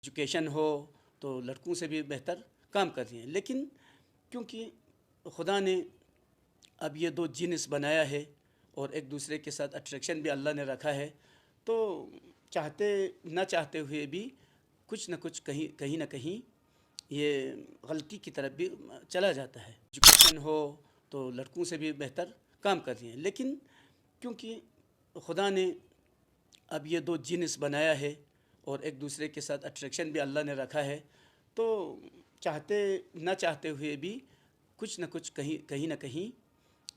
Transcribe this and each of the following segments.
Education ہو تو لڑکوں سے بھی بہتر کام کرتی ہیں، لیکن کیونکہ خدا نے اب یہ دو جنس بنایا ہے اور ایک دوسرے کے ساتھ اٹریکشن بھی اللہ نے رکھا ہے، تو چاہتے نہ چاہتے ہوئے بھی کچھ نہ کچھ کہیں نہ کہیں یہ غلطی کی طرف بھی چلا جاتا ہے۔ ایجوکیشن ہو تو لڑکوں سے بھی بہتر کام کرتی ہیں، لیکن کیونکہ خدا نے اب یہ دو جنس بنایا ہے اور ایک دوسرے کے ساتھ اٹریکشن بھی اللہ نے رکھا ہے، تو چاہتے نہ چاہتے ہوئے بھی کچھ نہ کچھ کہیں نہ کہیں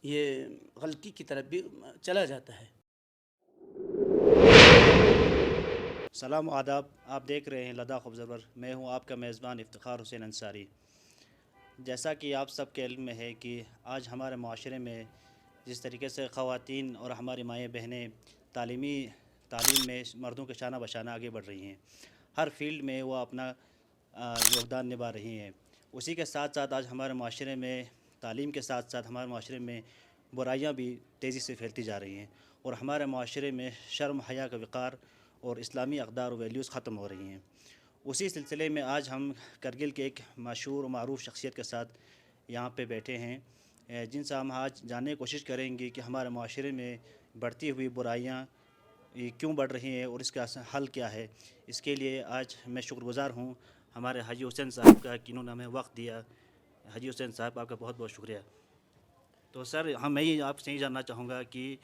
یہ غلطی کی طرف بھی چلا جاتا ہے۔ سلام و آداب، آپ دیکھ رہے ہیں لداخ آبزرور۔ میں ہوں آپ کا میزبان افتخار حسین انصاری۔ جیسا کہ آپ سب کے علم میں ہے کہ آج ہمارے معاشرے میں جس طریقے سے خواتین اور ہماری مائیں بہنیں تعلیم میں مردوں کے شانہ بشانہ آگے بڑھ رہی ہیں، ہر فیلڈ میں وہ اپنا یوگدان نبھا رہی ہیں۔ اسی کے ساتھ ساتھ آج ہمارے معاشرے میں تعلیم کے ساتھ ساتھ ہمارے معاشرے میں برائیاں بھی تیزی سے پھیلتی جا رہی ہیں، اور ہمارے معاشرے میں شرم حیا کا وقار اور اسلامی اقدار و ویلیوز ختم ہو رہی ہیں۔ اسی سلسلے میں آج ہم کرگل کے ایک مشہور و معروف شخصیت کے ساتھ یہاں پہ بیٹھے ہیں، جن سے ہم آج جاننے کی کوشش کریں گے کہ ہمارے معاشرے میں بڑھتی ہوئی برائیاں کیوں بڑھ رہی ہیں اور اس کا حل کیا ہے۔ اس کے لیے آج میں شکر گزار ہوں ہمارے حاجی حسین صاحب کا کہ انہوں نے ہمیں وقت دیا۔ حاجی حسین صاحب آپ کا بہت بہت شکریہ۔ تو سر میں آپ سے یہ جاننا چاہوں گا کہ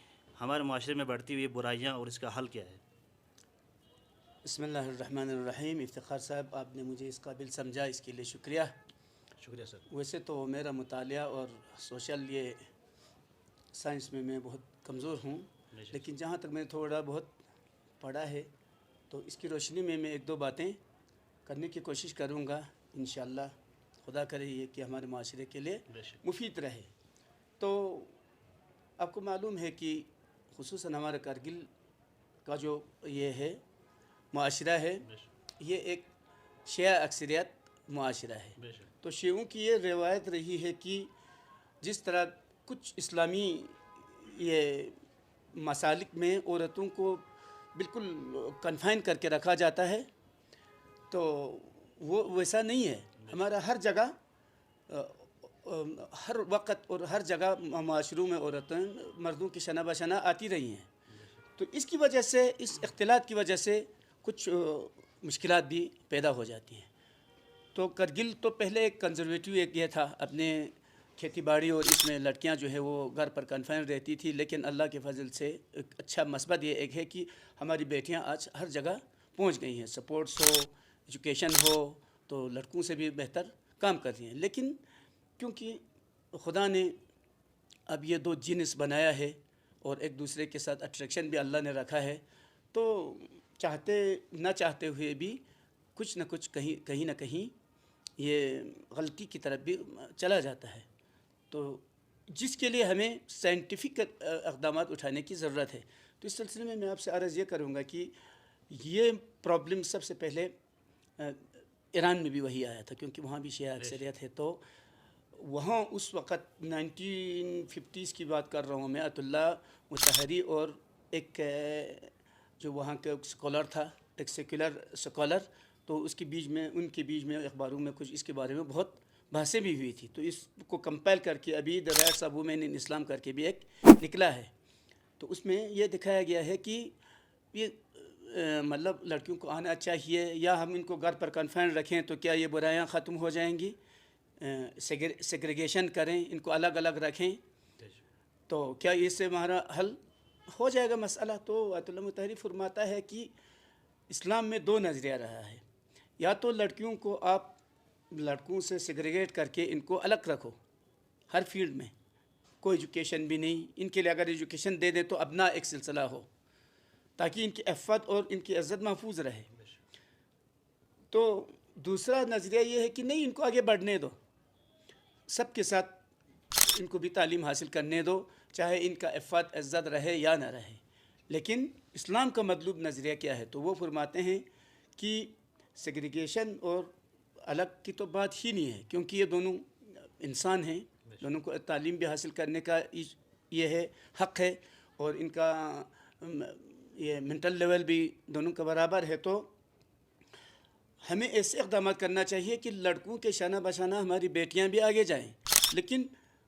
ہمارے معاشرے میں بڑھتی ہوئی برائیاں اور اس کا حل کیا ہے۔ بسم اللہ الرحمن الرحیم۔ افتخار صاحب، آپ نے مجھے اس قابل سمجھا، اس کے لیے شکریہ۔ شکریہ سر۔ ویسے تو میرا مطالعہ اور سوشل یہ سائنس میں بہت کمزور ہوں، لیکن جہاں تک میں نے تھوڑا بہت پڑھا ہے تو اس کی روشنی میں ایک دو باتیں کرنے کی کوشش کروں گا، انشاءاللہ خدا کرے یہ کہ ہمارے معاشرے کے لیے مفید رہے۔ تو آپ کو معلوم ہے کہ خصوصاً ہمارا کرگل کا جو یہ ہے معاشرہ ہے، یہ ایک شیعہ اکثریت معاشرہ ہے۔ تو شیعوں کی یہ روایت رہی ہے کہ جس طرح کچھ اسلامی یہ مسالک میں عورتوں کو بالکل کنفائن کر کے رکھا جاتا ہے، تو وہ ویسا نہیں ہے۔ ہمارا ہر جگہ ہر وقت اور ہر جگہ معاشروں میں عورتیں مردوں کی شنہ بشنہ آتی رہی ہیں، تو اس کی وجہ سے، اس اختلاط کی وجہ سے کچھ مشکلات بھی پیدا ہو جاتی ہیں۔ تو کرگل تو پہلے ایک کنزرویٹو ایک یہ تھا، اپنے کھیتی باڑی اور اس میں لڑکیاں جو ہے وہ گھر پر کنفائن رہتی تھی، لیکن اللہ کے فضل سے ایک اچھا مثبت یہ ایک ہے کہ ہماری بیٹیاں آج ہر جگہ پہنچ گئی ہیں۔ سپورٹس ہو، ایجوکیشن ہو تو لڑکوں سے بھی بہتر کام کرتی ہیں، لیکن کیونکہ خدا نے اب یہ دو جنس بنایا ہے اور ایک دوسرے کے ساتھ اٹریکشن بھی اللہ نے رکھا ہے، تو چاہتے نہ چاہتے ہوئے بھی کچھ نہ کچھ کہیں نہ کہیں یہ غلطی کی طرف بھی چلا جاتا ہے، تو جس کے لیے ہمیں سائنٹیفک اقدامات اٹھانے کی ضرورت ہے۔ تو اس سلسلے میں آپ سے عرض یہ کروں گا کہ یہ پرابلم سب سے پہلے ایران میں بھی وہی آیا تھا، کیونکہ وہاں بھی شیعہ اکثریت ہے، تو وہاں اس وقت 1950s کی بات کر رہا ہوں میں، آیت اللہ مطہری اور ایک جو وہاں کا اسکالر تھا، ایک سیکولر اسکالر، تو اس کے بیچ میں، ان کے بیچ میں اخباروں میں کچھ اس کے بارے میں بہت بحثیں بھی ہوئی تھی، تو اس کو کمپائل کر کے ابھی دی رائٹس آف وومین ان اسلام کر کے بھی ایک نکلا ہے۔ تو اس میں یہ دکھایا گیا ہے کہ یہ مطلب لڑکیوں کو آنا چاہیے، یا ہم ان کو گھر پر کنفائن رکھیں تو کیا یہ برائیاں ختم ہو جائیں گی، سیگریگیشن کریں، ان کو الگ الگ رکھیں تو کیا اس سے ہمارا حل ہو جائے گا مسئلہ۔ تو آیت اللہ مطہری فرماتا ہے کہ اسلام میں دو نظریہ رہا ہے، یا تو لڑکیوں کو آپ لڑکوں سے سیگریگیٹ کر کے ان کو الگ رکھو ہر فیلڈ میں، کوئی ایجوکیشن بھی نہیں، ان کے لیے اگر ایجوکیشن دے دیں تو ابنا ایک سلسلہ ہو تاکہ ان کی عفت اور ان کی عزت محفوظ رہے۔ تو دوسرا نظریہ یہ ہے کہ نہیں، ان کو آگے بڑھنے دو، سب کے ساتھ ان کو بھی تعلیم حاصل کرنے دو، چاہے ان کا عفت عزت رہے یا نہ رہے۔ لیکن اسلام کا مطلوب نظریہ کیا ہے؟ تو وہ فرماتے ہیں کہ سیگریگیشن اور الگ کی تو بات ہی نہیں ہے، کیونکہ یہ دونوں انسان ہیں، دونوں کو تعلیم بھی حاصل کرنے کا یہ ہے، حق ہے، اور ان کا یہ منٹل لیول بھی دونوں کا برابر ہے۔ تو ہمیں ایسے اقدامات کرنا چاہیے کہ لڑکوں کے شانہ بشانہ ہماری بیٹیاں بھی آگے جائیں، لیکن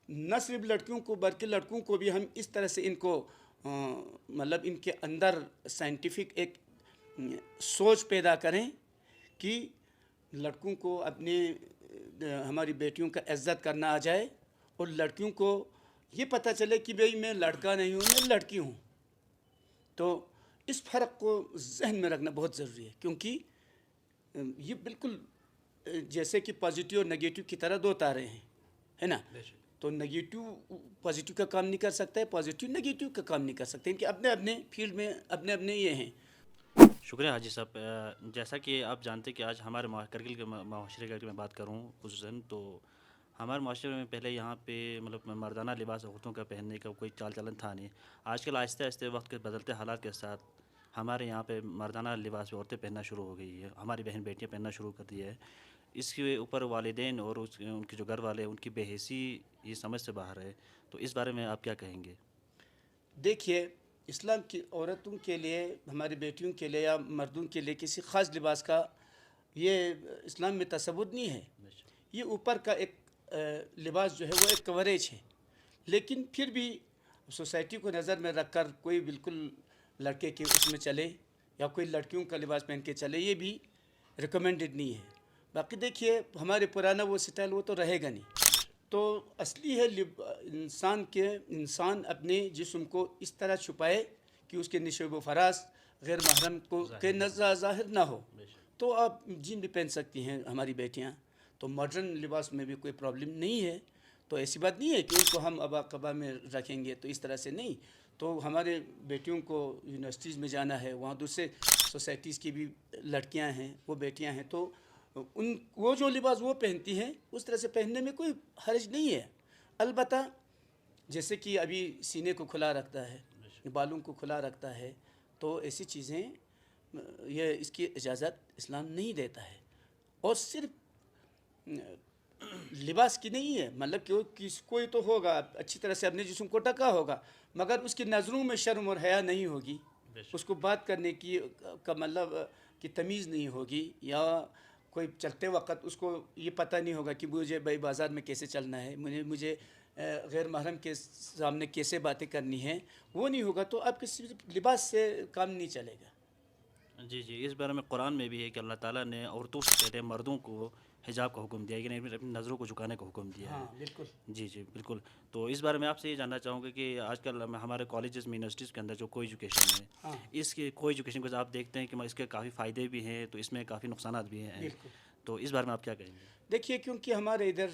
نہ صرف لڑکیوں کو بلکہ لڑکوں کو بھی ہم اس طرح سے ان کو مطلب ان کے اندر سائنٹیفک ایک سوچ پیدا کریں کہ لڑکوں کو اپنے ہماری بیٹیوں کا عزت کرنا آ جائے، اور لڑکیوں کو یہ پتہ چلے کہ بھئی میں لڑکا نہیں ہوں، میں لڑکی ہوں۔ تو اس فرق کو ذہن میں رکھنا بہت ضروری ہے، کیونکہ یہ بالکل جیسے کہ پازیٹیو اور نگیٹو کی طرح دو تارے ہیں، ہے نا؟ تو نگیٹو پازیٹیو کا کام نہیں کر سکتا ہے، پازیٹیو نگیٹو کا کام نہیں کر سکتے، ان کے اپنے اپنے فیلڈ میں اپنے اپنے یہ ہیں۔ شکریہ حاجی صاحب۔ جیسا کہ آپ جانتے کہ آج ہمارے کرگل کے معاشرے کی اگر میں بات کروں خصوصاً، تو ہمارے معاشرے میں پہلے یہاں پہ مطلب مردانہ لباس عورتوں کا پہننے کا کوئی چال چلن تھا نہیں۔ آج کل آہستہ آہستہ وقت کے بدلتے حالات کے ساتھ ہمارے یہاں پہ مردانہ لباس عورتیں پہننا شروع ہو گئی ہے، ہماری بہن بیٹیاں پہننا شروع کر دی ہے۔ اس کے اوپر والدین اور ان کے جو گھر والے ان کی بے حسی یہ سمجھ سے باہر ہے، تو اس بارے میں آپ کیا کہیں گے؟ دیکھیے، اسلام کی عورتوں کے لیے، ہماری بیٹیوں کے لیے یا مردوں کے لیے کسی خاص لباس کا یہ اسلام میں تصور نہیں ہے۔ یہ اوپر کا ایک لباس جو ہے وہ ایک کوریج ہے، لیکن پھر بھی سوسائٹی کو نظر میں رکھ کر کوئی بالکل لڑکے کے اس میں چلے یا کوئی لڑکیوں کا لباس پہن کے چلے، یہ بھی ریکمینڈڈ نہیں ہے۔ باقی دیکھیے، ہمارے پرانا وہ سٹائل وہ تو رہے گا نہیں۔ تو اصلی ہے انسان اپنے جسم کو اس طرح چھپائے کہ اس کے نشیب و فراز غیر محرم کو کے نظر ظاہر نہ ہو۔ تو آپ جین بھی پہن سکتی ہیں ہماری بیٹیاں، تو ماڈرن لباس میں بھی کوئی پرابلم نہیں ہے۔ تو ایسی بات نہیں ہے کہ ان کو ہم ابا قبا میں رکھیں گے، تو اس طرح سے نہیں۔ تو ہمارے بیٹیوں کو یونیورسٹیز میں جانا ہے، وہاں دوسرے سوسائٹیز کی بھی لڑکیاں ہیں، وہ بیٹیاں ہیں، تو وہ جو لباس وہ پہنتی ہیں اس طرح سے پہننے میں کوئی حرج نہیں ہے۔ البتہ جیسے کہ ابھی سینے کو کھلا رکھتا ہے، بالوں کو کھلا رکھتا ہے، تو ایسی چیزیں یہ اس کی اجازت اسلام نہیں دیتا ہے۔ اور صرف لباس کی نہیں ہے، مطلب کہ کوئی تو ہوگا اچھی طرح سے اپنے جسم کو ڈھکا ہوگا، مگر اس کی نظروں میں شرم اور حیا نہیں ہوگی، اس کو بات کرنے کی کا مطلب کہ تمیز نہیں ہوگی، یا کوئی چلتے وقت اس کو یہ پتہ نہیں ہوگا کہ مجھے بھائی بازار میں کیسے چلنا ہے، مجھے غیر محرم کے سامنے کیسے باتیں کرنی ہیں، وہ نہیں ہوگا، تو آپ کے لباس سے کام نہیں چلے گا۔ جی جی، اس بارے میں قرآن میں بھی ہے کہ اللہ تعالیٰ نے عورتوں سے پہلے مردوں کو حجاب کا حکم دیا، یعنی اپنی نظروں کو جھکانے کا حکم دیا ہے۔ ہاں بالکل۔ جی جی بالکل۔ تو اس بارے میں آپ سے یہ جاننا چاہوں گا کہ آج کل ہمارے کالجز میں یونیورسٹیز کے اندر جو کو ایجوکیشن ہے، ہاں اس کے کو ایجوکیشن کو آپ دیکھتے ہیں کہ اس کے کافی فائدے بھی ہیں، تو اس میں کافی نقصانات بھی ہیں، بالکل۔ تو اس بارے میں آپ کیا کہیں گے؟ دیکھیے، کیونکہ ہمارے ادھر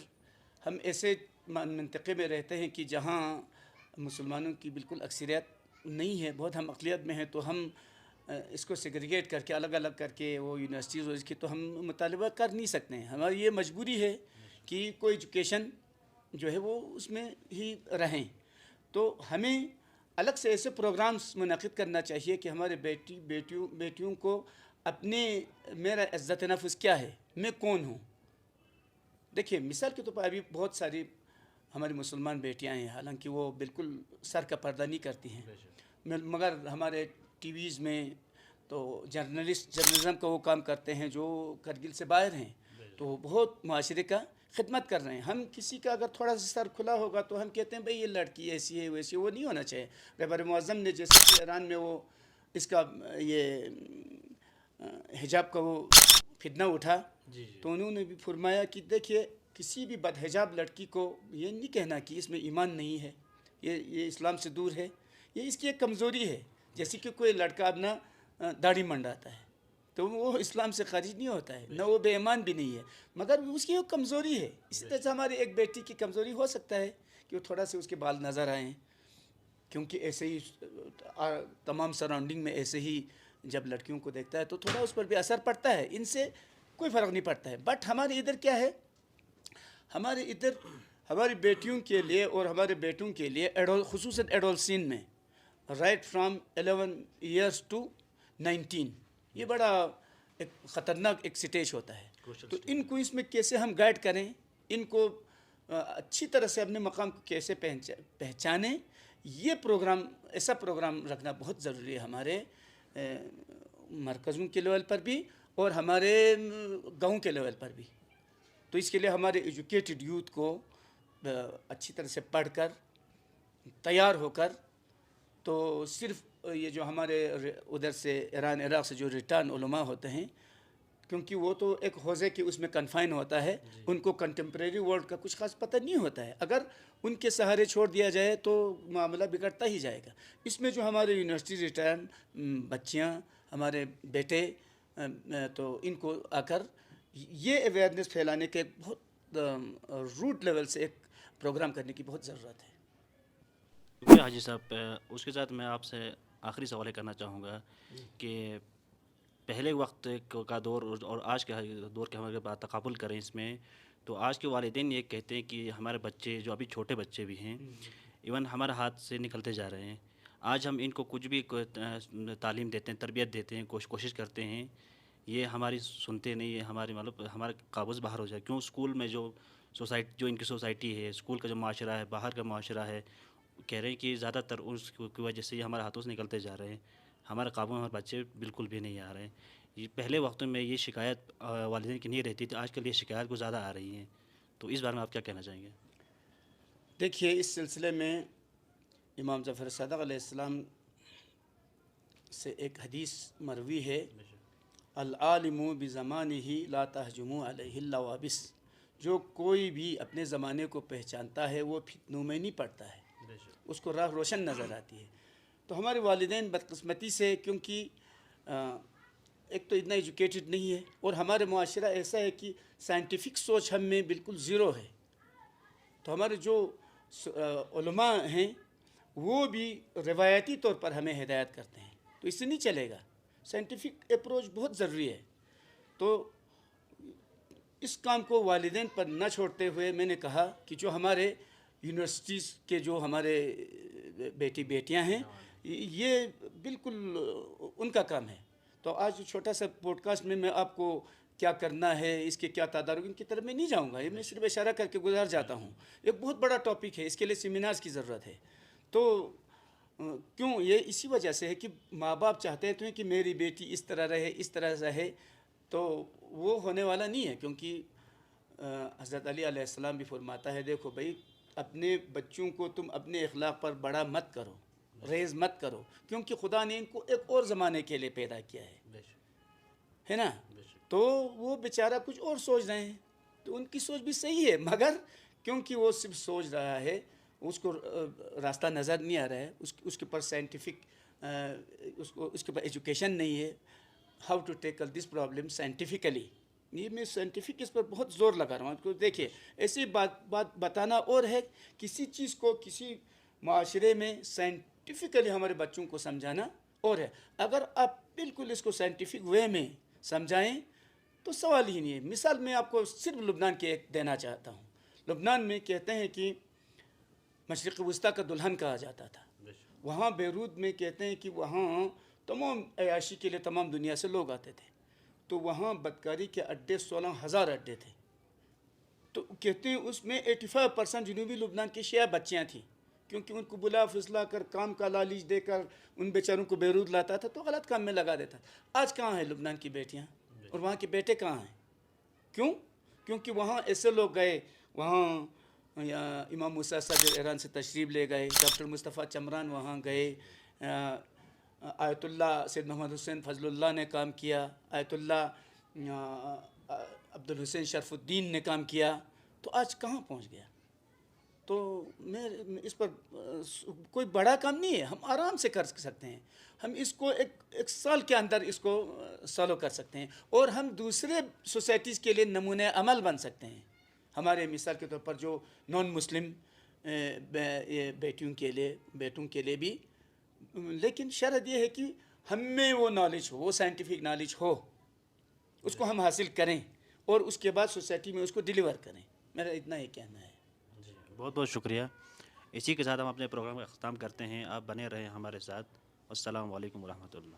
ہم ایسے منطقے میں رہتے ہیں کہ جہاں مسلمانوں کی بالکل اکثریت نہیں ہے، بہت ہم اقلیت میں ہیں، تو ہم اس کو سیگریگیٹ کر کے الگ الگ کر کے وہ یونیورسٹیز اس کی تو ہم مطالبہ کر نہیں سکتے ہیں۔ ہماری یہ مجبوری ہے کہ کوئی ایجوکیشن جو ہے وہ اس میں ہی رہیں۔ تو ہمیں الگ سے ایسے پروگرامز منعقد کرنا چاہیے کہ ہمارے بیٹیوں کو اپنے میرا عزت نفس کیا ہے، میں کون ہوں۔ دیکھیے، مثال کے طور پر ابھی بہت ساری ہماری مسلمان بیٹیاں ہیں، حالانکہ وہ بالکل سر کا پردہ نہیں کرتی ہیں، مگر ہمارے ٹی ویز میں تو جرنلزم کا وہ کام کرتے ہیں جو کرگل سے باہر ہیں، تو بہت معاشرے کا خدمت کر رہے ہیں۔ ہم کسی کا اگر تھوڑا سا سر کھلا ہوگا تو ہم کہتے ہیں بھئی یہ لڑکی ایسی ہے ویسی ہے، وہ نہیں ہونا چاہیے۔ رہبر معظم نے جیسے کہ ایران میں وہ اس کا یہ حجاب کا وہ فتنہ اٹھا، تو انہوں نے بھی فرمایا کہ دیکھیے، کسی بھی بدحجاب لڑکی کو یہ نہیں کہنا کہ اس میں ایمان نہیں ہے، یہ اسلام سے دور ہے، یہ اس کی ایک کمزوری ہے۔ جیسے کہ کوئی لڑکا اپنا داڑھی منڈاتا ہے تو وہ اسلام سے خارج نہیں ہوتا ہے، نہ وہ بے ایمان بھی نہیں ہے، مگر اس کی ایک کمزوری ہے۔ اسی طرح سے ہماری ایک بیٹی کی کمزوری ہو سکتا ہے کہ وہ تھوڑا سے اس کے بال نظر آئیں، کیونکہ ایسے ہی تمام سراؤنڈنگ میں ایسے ہی جب لڑکیوں کو دیکھتا ہے تو تھوڑا اس پر بھی اثر پڑتا ہے، ان سے کوئی فرق نہیں پڑتا ہے۔ بٹ ہمارے ادھر کیا ہے، ہمارے ادھر ہماری بیٹیوں کے لیے اور ہمارے بیٹوں کے لیے خصوصاً ایڈولسین میں رائٹ فرام 11 ایئرس ٹو 19، یہ بڑا ایک خطرناک ایک سٹیج ہوتا ہے۔ تو ان کو اس میں کیسے ہم گائیڈ کریں، ان کو اچھی طرح سے اپنے مقام کو کیسے پہچانیں، یہ پروگرام، ایسا پروگرام رکھنا بہت ضروری ہے ہمارے مرکزوں کے لیول پر بھی اور ہمارے گاؤں کے لیول پر بھی. تو اس کے لیے ہمارے ایجوکیٹڈ یوتھ کو اچھی طرح سے پڑھ کر تیار ہو کر، تو صرف یہ جو ہمارے ادھر سے ایران عراق سے جو ریٹرن علماء ہوتے ہیں، کیونکہ وہ تو ایک حوزے کی اس میں کنفائن ہوتا ہے، ان کو کنٹمپریری ورلڈ کا کچھ خاص پتہ نہیں ہوتا ہے. اگر ان کے سہارے چھوڑ دیا جائے تو معاملہ بگڑتا ہی جائے گا. اس میں جو ہمارے یونیورسٹی ریٹرن بچیاں، ہمارے بیٹے، تو ان کو آ کر یہ اویئرنیس پھیلانے کے بہت روٹ لیول سے ایک پروگرام کرنے کی بہت ضرورت ہے. شکریہ حاجی صاحب. اس کے ساتھ میں آپ سے آخری سوال کرنا چاہوں گا کہ پہلے وقت کا دور اور آج کے دور کے ہمارے بات تقابل کریں اس میں، تو آج کے والدین یہ کہتے ہیں کہ ہمارے بچے جو ابھی چھوٹے بچے بھی ہیں، ایون ہمارے ہاتھ سے نکلتے جا رہے ہیں. آج ہم ان کو کچھ بھی تعلیم دیتے ہیں، تربیت دیتے ہیں، کوشش کرتے ہیں، یہ ہماری سنتے نہیں ہیں، ہماری مطلب ہمارے قابض باہر ہو جائے. کیوں؟ اسکول میں جو ان کی سوسائٹی ہے، اسکول کا جو معاشرہ ہے، باہر کا معاشرہ ہے، کہہ رہے ہیں کہ زیادہ تر اس کی وجہ سے یہ ہمارے ہاتھوں سے نکلتے جا رہے ہیں، ہمارے قابو میں ہمارے بچے بالکل بھی نہیں آ رہے ہیں. یہ پہلے وقتوں میں یہ شکایت والدین کی نہیں رہتی تھی، آج کل یہ شکایت کو زیادہ آ رہی ہیں. تو اس بارے میں آپ کیا کہنا چاہیں گے؟ دیکھیے، اس سلسلے میں امام جعفر صادق علیہ السلام سے ایک حدیث مروی ہے، العالم بزمانہ لا تہجموا علیہ اللوابس. جو کوئی بھی اپنے زمانے کو پہچانتا ہے وہ فتنوں میں نہیں پڑتا ہے، اس کو راہ روشن نظر آتی ہے. تو ہمارے والدین بدقسمتی سے، کیونکہ ایک تو اتنا ایجوکیٹڈ نہیں ہے، اور ہمارے معاشرہ ایسا ہے کہ سائنٹیفک سوچ ہم میں بالکل زیرو ہے. تو ہمارے جو علماء ہیں وہ بھی روایتی طور پر ہمیں ہدایت کرتے ہیں، تو اس سے نہیں چلے گا. سائنٹیفک اپروچ بہت ضروری ہے. تو اس کام کو والدین پر نہ چھوڑتے ہوئے میں نے کہا کہ جو ہمارے یونیورسٹیز کے جو ہمارے بیٹی بیٹیاں ہیں، یہ بالکل ان کا کام ہے. تو آج چھوٹا سا پوڈ کاسٹ میں آپ کو کیا کرنا ہے، اس کے کیا تدارک، ان کی طرف میں نہیں جاؤں گا. یہ میں صرف اشارہ کر کے گزار جاتا ہوں. ایک بہت بڑا ٹاپک ہے، اس کے لیے سیمینارز کی ضرورت ہے. تو کیوں؟ یہ اسی وجہ سے ہے کہ ماں باپ چاہتے ہیں کہ میری بیٹی اس طرح رہے، اس طرح رہے. تو وہ ہونے والا نہیں ہے، کیونکہ حضرت علی علیہ السلام بھی فرماتا ہے، دیکھو بھائی، اپنے بچوں کو تم اپنے اخلاق پر بڑا مت کرو، ریز مت کرو، کیونکہ خدا نے ان کو ایک اور زمانے کے لیے پیدا کیا ہے نا. تو وہ بیچارہ کچھ اور سوچ رہے ہیں، تو ان کی سوچ بھی صحیح ہے، مگر کیونکہ وہ صرف سوچ رہا ہے، اس کو راستہ نظر نہیں آ رہا ہے، اس کے پر سائنٹیفک اس کے پر ایجوکیشن نہیں ہے، how to tackle this problem scientifically. یہ میں سائنٹیفک اس پر بہت زور لگا رہا ہوں. دیکھیے، ایسی بات بتانا اور ہے، کسی چیز کو کسی معاشرے میں سائنٹیفکلی ہمارے بچوں کو سمجھانا اور ہے. اگر آپ بالکل اس کو سائنٹیفک وے میں سمجھائیں تو سوال ہی نہیں ہے. مثال میں آپ کو صرف لبنان کے ایک دینا چاہتا ہوں. لبنان میں کہتے ہیں کہ مشرق وسطیٰ کا دلہن کہا جاتا تھا. وہاں بیروت میں کہتے ہیں کہ وہاں تمام عیاشی کے لیے تمام دنیا سے لوگ آتے تھے. تو وہاں بدکاری کے اڈے 16,000 اڈے تھے. تو کہتے ہیں اس میں 85% جنوبی لبنان کی شیعہ بچیاں تھیں، کیونکہ ان کو بلا پھسلا کر کام کا لالچ دے کر ان بیچاروں کو بیروت لاتا تھا، تو غلط کام میں لگا دیتا تھا. آج کہاں ہیں لبنان کی بیٹیاں اور وہاں کے بیٹے کہاں ہیں؟ کیوں؟ کیونکہ وہاں ایسے لوگ گئے، وہاں امام موسیٰ صدر ایران سے تشریف لے گئے، ڈاکٹر مصطفیٰ چمران وہاں گئے، آیت اللہ سید محمد حسین فضل اللہ نے کام کیا، آیت اللہ عبد الحسین شرف الدین نے کام کیا. تو آج کہاں پہنچ گیا؟ تو میں اس پر کوئی بڑا کام نہیں ہے، ہم آرام سے کر سکتے ہیں. ہم اس کو ایک سال کے اندر اس کو سالو کر سکتے ہیں، اور ہم دوسرے سوسائٹیز کے لیے نمونہ عمل بن سکتے ہیں. ہمارے مثال کے طور پر جو نان مسلم بیٹوں کے لیے بھی، لیکن شرط یہ ہے کہ ہم میں وہ نالج ہو، وہ سائنٹیفک نالج ہو، اس کو ہم حاصل کریں اور اس کے بعد سوسائٹی میں اس کو ڈیلیور کریں. میرا اتنا ہی کہنا ہے. بہت بہت شکریہ. اسی کے ساتھ ہم اپنے پروگرام کا اختتام کرتے ہیں. آپ بنے رہیں ہمارے ساتھ. السلام علیکم ورحمۃ اللہ.